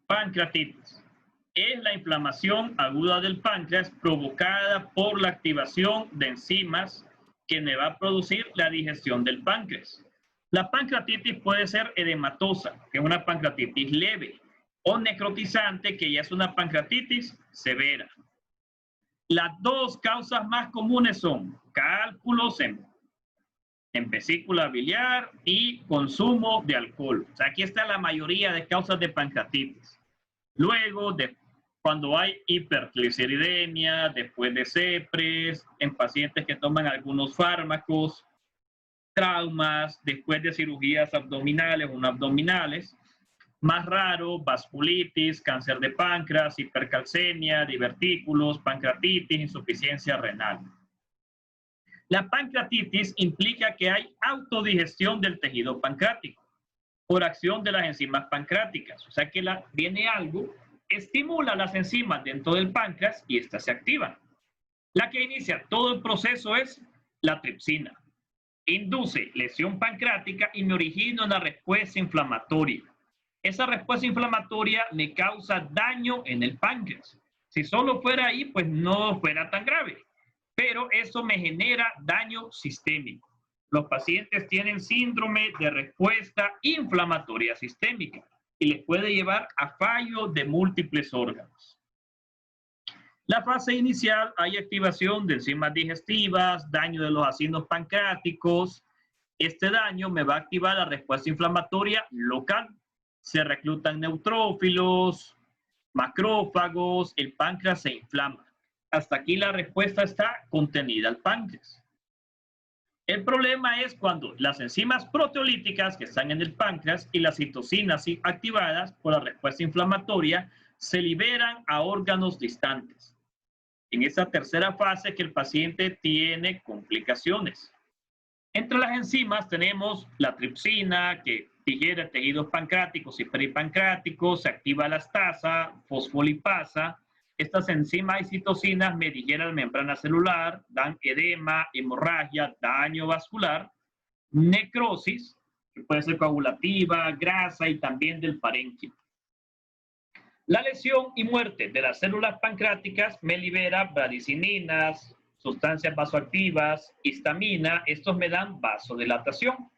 Pancreatitis. Es la inflamación aguda del páncreas provocada por la activación de enzimas que me va a producir la digestión del páncreas. La pancreatitis puede ser edematosa, que es una pancreatitis leve, o necrotizante, que ya es una pancreatitis severa. Las dos causas más comunes son cálculos en vesícula biliar y consumo de alcohol. O sea, aquí está la mayoría de causas de pancreatitis. Luego, cuando hay hipergliceridemia, después de CEPRES, en pacientes que toman algunos fármacos, traumas, después de cirugías abdominales o no abdominales. Más raro, vasculitis, cáncer de páncreas, hipercalcemia, divertículos, pancreatitis, insuficiencia renal. La pancreatitis implica que hay autodigestión del tejido pancreático por acción de las enzimas pancreáticas. O sea que viene algo, estimula las enzimas dentro del páncreas y estas se activan. La que inicia todo el proceso es la tripsina. Induce lesión pancreática y me origina una respuesta inflamatoria. Esa respuesta inflamatoria me causa daño en el páncreas. Si solo fuera ahí, pues no fuera tan grave. Pero eso me genera daño sistémico. Los pacientes tienen síndrome de respuesta inflamatoria sistémica y les puede llevar a fallo de múltiples órganos. La fase inicial hay activación de enzimas digestivas, daño de los ácidos pancreáticos. Este daño me va a activar la respuesta inflamatoria local. Se reclutan neutrófilos, macrófagos, el páncreas se inflama. Hasta aquí la respuesta está contenida al páncreas. El problema es cuando las enzimas proteolíticas que están en el páncreas y las citocinas activadas por la respuesta inflamatoria se liberan a órganos distantes. En esa tercera fase que el paciente tiene complicaciones. Entre las enzimas tenemos la tripsina, que digiere tejidos pancreáticos y peripancreáticos, se activa la astasa, fosfolipasa. Estas enzimas y citocinas me digieren la membrana celular, dan edema, hemorragia, daño vascular, necrosis, que puede ser coagulativa, grasa y también del parénquima. La lesión y muerte de las células pancreáticas me libera bradicininas, sustancias vasoactivas, histamina. Estos me dan vasodilatación.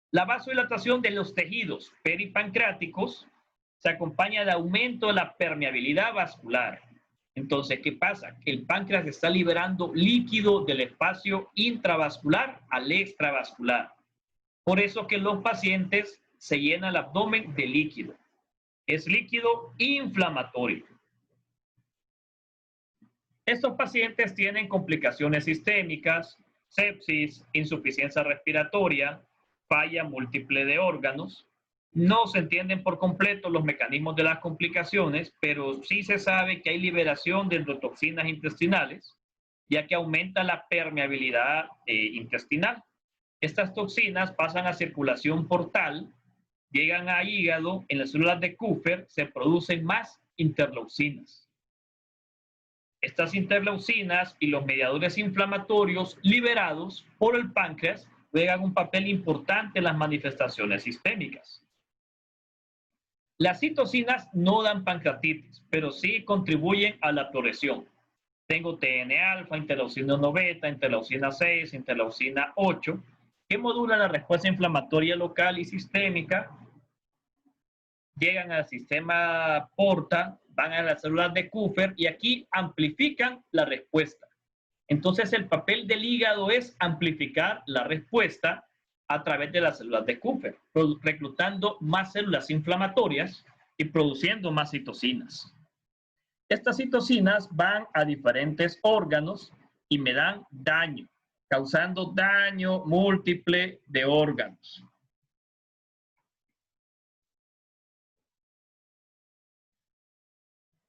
La vasodilatación de los tejidos peripancreáticos se acompaña de aumento de la permeabilidad vascular. Entonces, ¿qué pasa? Que el páncreas está liberando líquido del espacio intravascular al extravascular. Por eso que los pacientes se llenan el abdomen de líquido. Es líquido inflamatorio. Estos pacientes tienen complicaciones sistémicas, sepsis, insuficiencia respiratoria, falla múltiple de órganos. No se entienden por completo los mecanismos de las complicaciones, pero sí se sabe que hay liberación de endotoxinas intestinales, ya que aumenta la permeabilidad intestinal. Estas toxinas pasan a circulación portal, llegan a hígado, en las células de Kupffer se producen más interleucinas. Estas interleucinas y los mediadores inflamatorios liberados por el páncreas juegan un papel importante en las manifestaciones sistémicas. Las citocinas no dan pancreatitis, pero sí contribuyen a la progresión. Tengo TNA-alfa, interleucina 1 beta, interleucina 6, interleucina 8, que modulan la respuesta inflamatoria local y sistémica, llegan al sistema porta, van a las células de Kupffer y aquí amplifican la respuesta. Entonces el papel del hígado es amplificar la respuesta a través de las células de Kupffer, reclutando más células inflamatorias y produciendo más citocinas. Estas citocinas van a diferentes órganos y me dan daño, causando daño múltiple de órganos.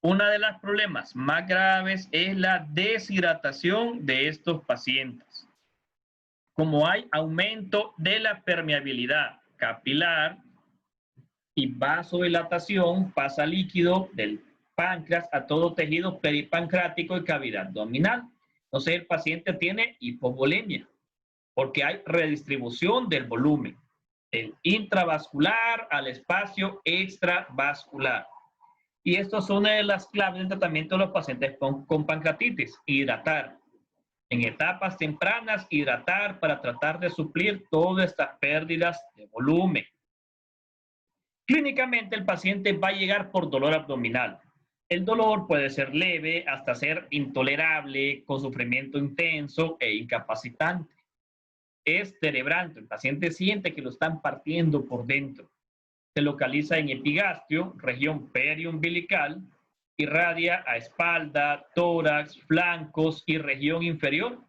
Uno de los problemas más graves es la deshidratación de estos pacientes. Como hay aumento de la permeabilidad capilar y vasodilatación, pasa líquido del páncreas a todo tejido peripancreático y cavidad abdominal. Entonces el paciente tiene hipovolemia porque hay redistribución del volumen del intravascular al espacio extravascular. Y esto es una de las claves del tratamiento de los pacientes con pancreatitis: hidratar. En etapas tempranas, hidratar para tratar de suplir todas estas pérdidas de volumen. Clínicamente, el paciente va a llegar por dolor abdominal. El dolor puede ser leve hasta ser intolerable, con sufrimiento intenso e incapacitante. Es cerebrante, el paciente siente que lo están partiendo por dentro. Se localiza en epigastrio, región periumbilical, irradia a espalda, tórax, flancos y región inferior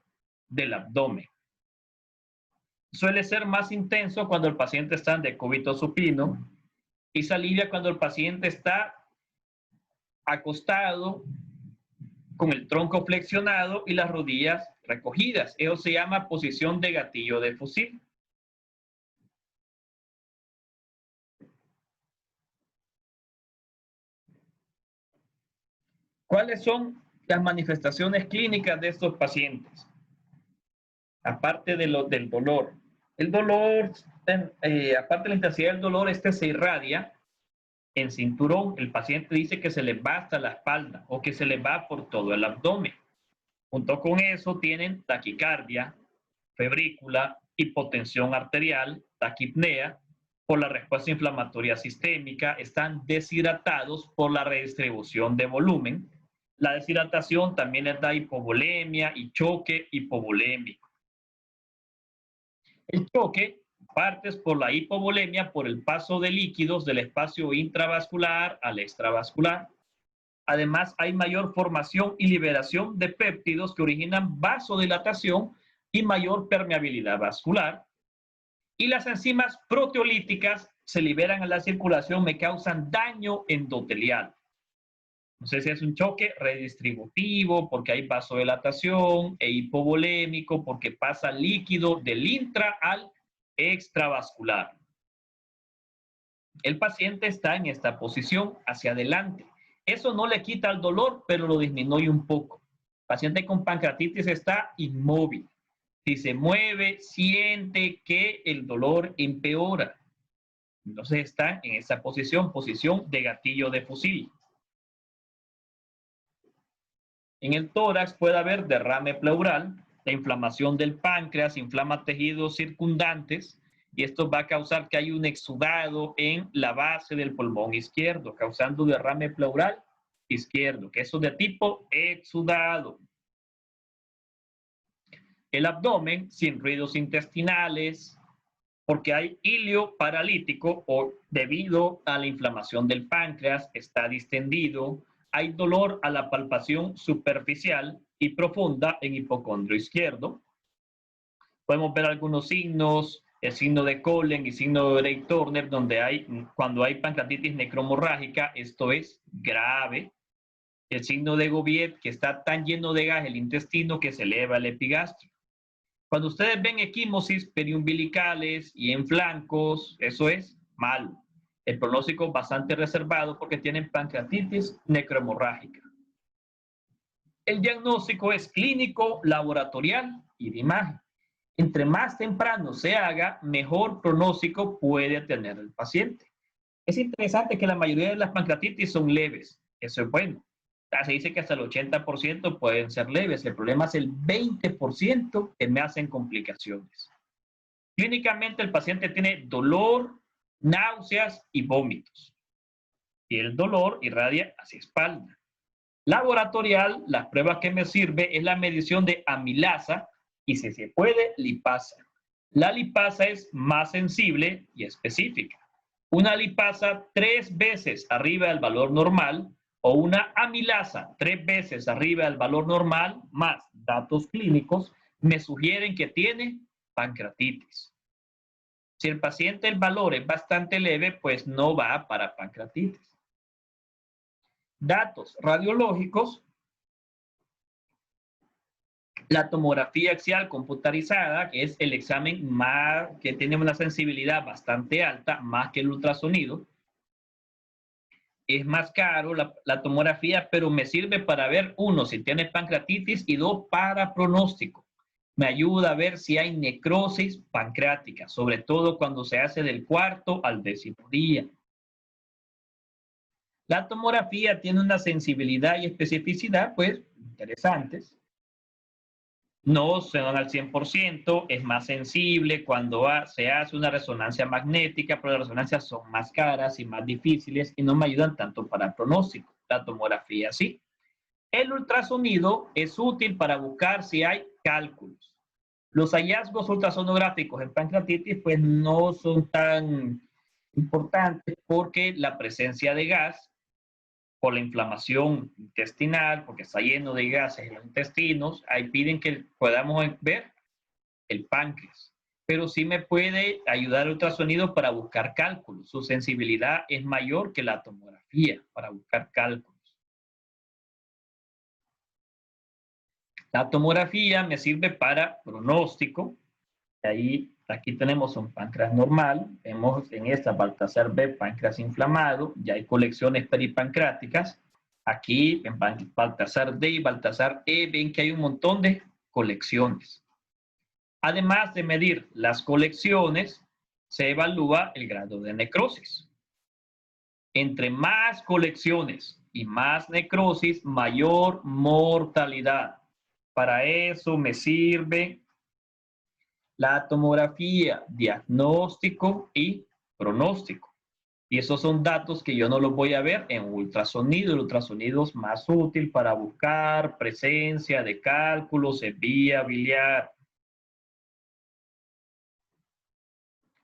del abdomen. Suele ser más intenso cuando el paciente está en decúbito supino y se alivia cuando el paciente está acostado con el tronco flexionado y las rodillas recogidas. Eso se llama posición de gatillo de fusil. ¿Cuáles son las manifestaciones clínicas de estos pacientes? Aparte de del dolor. El dolor, aparte de la intensidad del dolor, se irradia en cinturón. El paciente dice que se le va hasta la espalda o que se le va por todo el abdomen. Junto con eso tienen taquicardia, febrícula, hipotensión arterial, taquipnea, por la respuesta inflamatoria sistémica, están deshidratados por la redistribución de volumen. La deshidratación también les da hipovolemia y choque hipovolémico. El choque partes por la hipovolemia por el paso de líquidos del espacio intravascular al extravascular. Además, hay mayor formación y liberación de péptidos que originan vasodilatación y mayor permeabilidad vascular. Y las enzimas proteolíticas se liberan a la circulación, me causan daño endotelial. No sé si es un choque redistributivo, porque hay vasodilatación, e hipovolémico, porque pasa líquido del intra al extravascular. El paciente está en esta posición hacia adelante. Eso no le quita el dolor, pero lo disminuye un poco. El paciente con pancreatitis está inmóvil. Si se mueve, siente que el dolor empeora. Entonces está en esa posición, posición de gatillo de fusil. En el tórax puede haber derrame pleural, la inflamación del páncreas inflama tejidos circundantes y esto va a causar que haya un exudado en la base del pulmón izquierdo, causando derrame pleural izquierdo, que eso es de tipo exudado. El abdomen sin ruidos intestinales, porque hay hilio paralítico o debido a la inflamación del páncreas, está distendido. Hay dolor a la palpación superficial y profunda en hipocondrio izquierdo. Podemos ver algunos signos, el signo de Collen y signo de Rey-Turner, donde cuando hay pancreatitis necromorrágica, esto es grave. El signo de Gobiet, que está tan lleno de gas el intestino que se eleva el epigastrio. Cuando ustedes ven equimosis periumbilicales y en flancos, eso es malo. El pronóstico es bastante reservado porque tienen pancreatitis necrohemorrágica. El diagnóstico es clínico, laboratorial y de imagen. Entre más temprano se haga, mejor pronóstico puede tener el paciente. Es interesante que la mayoría de las pancreatitis son leves. Eso es bueno. Se dice que hasta el 80% pueden ser leves. El problema es el 20% que me hacen complicaciones. Clínicamente el paciente tiene dolor, náuseas y vómitos. Y el dolor irradia hacia espalda. Laboratorial, las pruebas que me sirve es la medición de amilasa y si se puede, lipasa. La lipasa es más sensible y específica. Una lipasa 3 veces arriba del valor normal o una amilasa 3 veces arriba del valor normal más datos clínicos me sugieren que tiene pancreatitis. Si el paciente el valor es bastante leve, pues no va para pancreatitis. Datos radiológicos. La tomografía axial computarizada, que es el examen que tiene una sensibilidad bastante alta, más que el ultrasonido. Es más caro la tomografía, pero me sirve para ver, 1, si tiene pancreatitis y 2, para pronóstico. Me ayuda a ver si hay necrosis pancreática, sobre todo cuando se hace del 4º al 10º día. La tomografía tiene una sensibilidad y especificidad, pues, interesantes. No son al 100%, es más sensible cuando se hace una resonancia magnética, pero las resonancias son más caras y más difíciles y no me ayudan tanto para el pronóstico. La tomografía sí. El ultrasonido es útil para buscar si hay cálculos. Los hallazgos ultrasonográficos en pancreatitis pues no son tan importantes porque la presencia de gas por la inflamación intestinal, porque está lleno de gases en los intestinos, ahí piden que podamos ver el páncreas. Pero sí me puede ayudar el ultrasonido para buscar cálculos. Su sensibilidad es mayor que la tomografía para buscar cálculos. La tomografía me sirve para pronóstico. Ahí, aquí tenemos un páncreas normal. Vemos en esta Baltasar B, páncreas inflamado. Ya hay colecciones peripancreáticas. Aquí en Baltasar D y Baltasar E ven que hay un montón de colecciones. Además de medir las colecciones, se evalúa el grado de necrosis. Entre más colecciones y más necrosis, mayor mortalidad. Para eso me sirve la tomografía, diagnóstico y pronóstico. Y esos son datos que yo no los voy a ver en ultrasonido. El ultrasonido es más útil para buscar presencia de cálculos en vía biliar.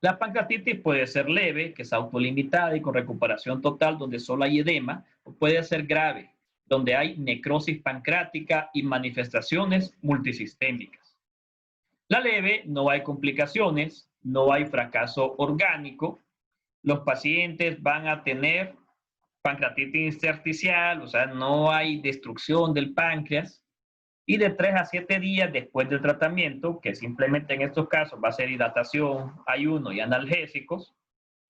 La pancreatitis puede ser leve, que es autolimitada y con recuperación total, donde solo hay edema, o puede ser grave, donde hay necrosis pancreática y manifestaciones multisistémicas. La leve, no hay complicaciones, no hay fracaso orgánico. Los pacientes van a tener pancreatitis intersticial, o sea, no hay destrucción del páncreas. Y de 3 a 7 días después del tratamiento, que simplemente en estos casos va a ser hidratación, ayuno y analgésicos,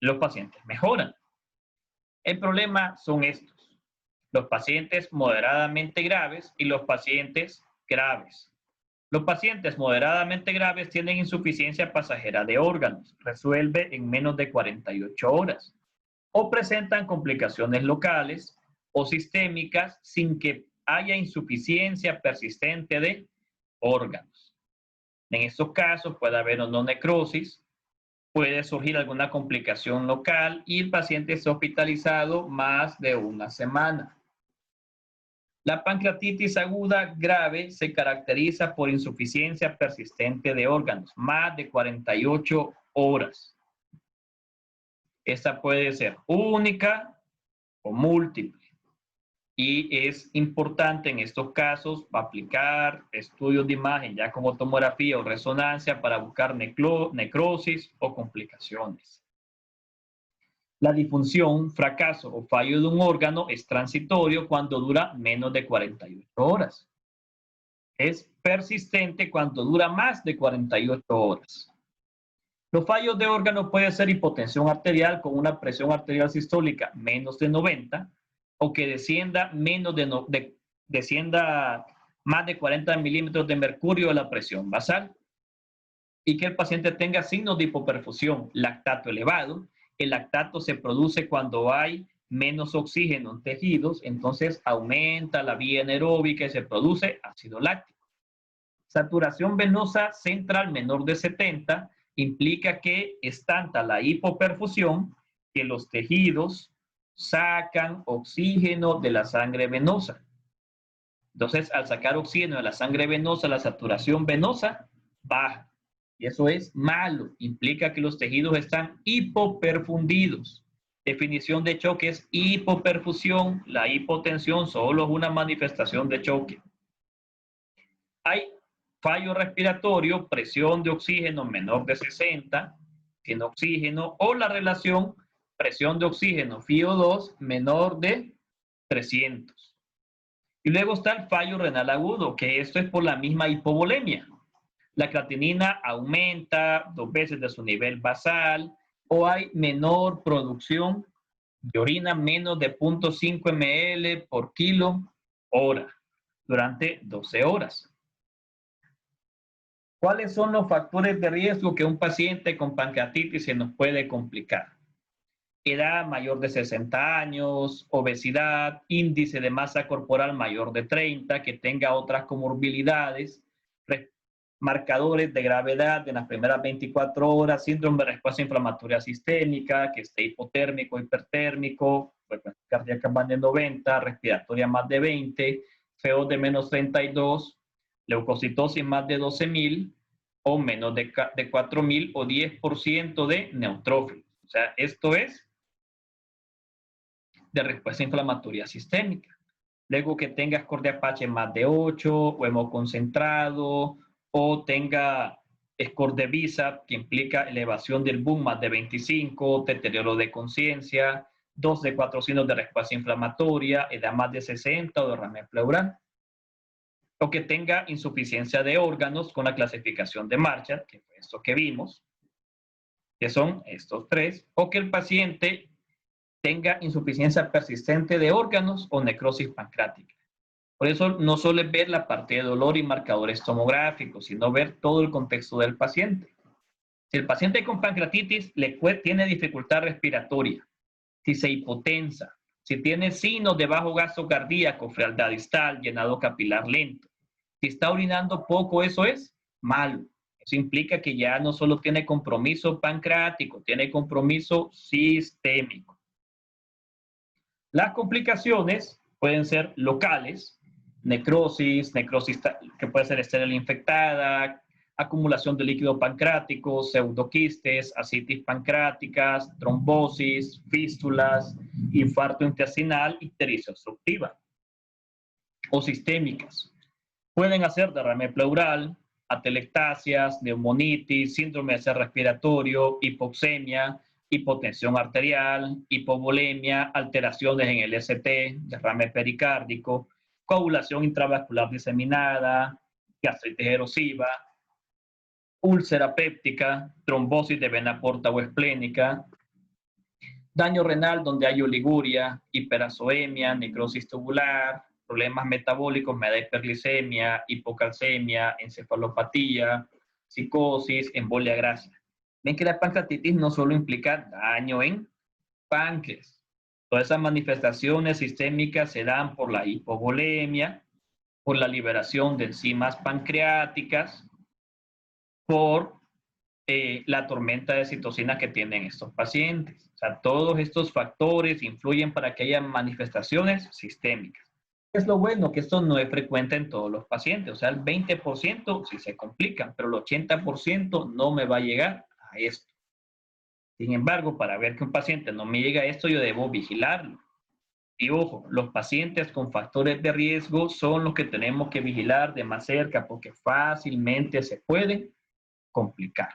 los pacientes mejoran. El problema son estos: los pacientes moderadamente graves y los pacientes graves. Los pacientes moderadamente graves tienen insuficiencia pasajera de órganos, resuelve en menos de 48 horas, o presentan complicaciones locales o sistémicas sin que haya insuficiencia persistente de órganos. En estos casos puede haber o no necrosis, puede surgir alguna complicación local y el paciente es hospitalizado más de una semana. La pancreatitis aguda grave se caracteriza por insuficiencia persistente de órganos, más de 48 horas. Esta puede ser única o múltiple. Y es importante en estos casos aplicar estudios de imagen ya como tomografía o resonancia para buscar necrosis o complicaciones. La disfunción, fracaso o fallo de un órgano es transitorio cuando dura menos de 48 horas. Es persistente cuando dura más de 48 horas. Los fallos de órgano pueden ser hipotensión arterial con una presión arterial sistólica menos de 90 o que descienda, descienda más de 40 milímetros de mercurio de la presión basal y que el paciente tenga signos de hipoperfusión, lactato elevado. El lactato se produce cuando hay menos oxígeno en tejidos, entonces aumenta la vía anaeróbica y se produce ácido láctico. Saturación venosa central menor de 70 implica que es tanta la hipoperfusión que los tejidos sacan oxígeno de la sangre venosa. Entonces, al sacar oxígeno de la sangre venosa, la saturación venosa baja. Y eso es malo. Implica que los tejidos están hipoperfundidos. Definición de choque es hipoperfusión. La hipotensión solo es una manifestación de choque. Hay fallo respiratorio, presión de oxígeno menor de 60, sin oxígeno, o la relación presión de oxígeno FiO2 menor de 300. Y luego está el fallo renal agudo, que esto es por la misma hipovolemia. La creatinina aumenta 2 veces de su nivel basal, o hay menor producción de orina, menos de 0.5 ml por kilo hora durante 12 horas. ¿Cuáles son los factores de riesgo que un paciente con pancreatitis se nos puede complicar? edad mayor de 60 años, obesidad, índice de masa corporal mayor de 30, que tenga otras comorbilidades, marcadores de gravedad en las primeras 24 horas, síndrome de respuesta inflamatoria sistémica, que esté hipotérmico, hipertérmico, frecuencia cardíaca más de 90, respiratoria más de 20, FeO de menos 32, leucocitosis más de 12.000 o menos de 4.000 o 10% de neutrófilos. O sea, esto es de respuesta inflamatoria sistémica. Luego que tenga score de Apache más de 8 o hemoconcentrado o tenga score de VISAP, que implica elevación del BUN más de 25, deterioro de conciencia, 2 de 4 signos de respuesta inflamatoria, edad más de 60 o derrame pleural. O que tenga insuficiencia de órganos con la clasificación de Marshall, que fue esto que vimos, que son estos tres, o que el paciente tenga insuficiencia persistente de órganos o necrosis pancreática. Por eso no solo es ver la parte de dolor y marcadores tomográficos, sino ver todo el contexto del paciente. Si el paciente con pancreatitis tiene dificultad respiratoria, si se hipotensa, si tiene signos de bajo gasto cardíaco, frialdad distal, llenado capilar lento, si está orinando poco, eso es malo. Eso implica que ya no solo tiene compromiso pancreático, tiene compromiso sistémico. Las complicaciones pueden ser locales, necrosis que puede ser estéril infectada, acumulación de líquido pancreático, pseudoquistes, ascitis pancreáticas, trombosis, fístulas, infarto intestinal, ictericia obstructiva. O sistémicas. Pueden hacer derrame pleural, atelectasias, neumonitis, síndrome de cierre respiratorio, hipoxemia, hipotensión arterial, hipovolemia, alteraciones en el ST, derrame pericárdico, coagulación intravascular diseminada, gastritis erosiva, úlcera péptica, trombosis de vena porta o esplénica, daño renal donde hay oliguria, hiperazoemia, necrosis tubular, problemas metabólicos, me da hiperglicemia, hipocalcemia, encefalopatía, psicosis, embolia grasa. Ven que la pancreatitis no solo implica daño en páncreas. Todas esas manifestaciones sistémicas se dan por la hipovolemia, por la liberación de enzimas pancreáticas, por la tormenta de citocinas que tienen estos pacientes. O sea, todos estos factores influyen para que haya manifestaciones sistémicas. Es lo bueno que esto no es frecuente en todos los pacientes. O sea, el 20% sí se complican, pero el 80% no me va a llegar a esto. Sin embargo, para ver que un paciente no me llega a esto, yo debo vigilarlo. Y ojo, los pacientes con factores de riesgo son los que tenemos que vigilar de más cerca porque fácilmente se pueden complicar.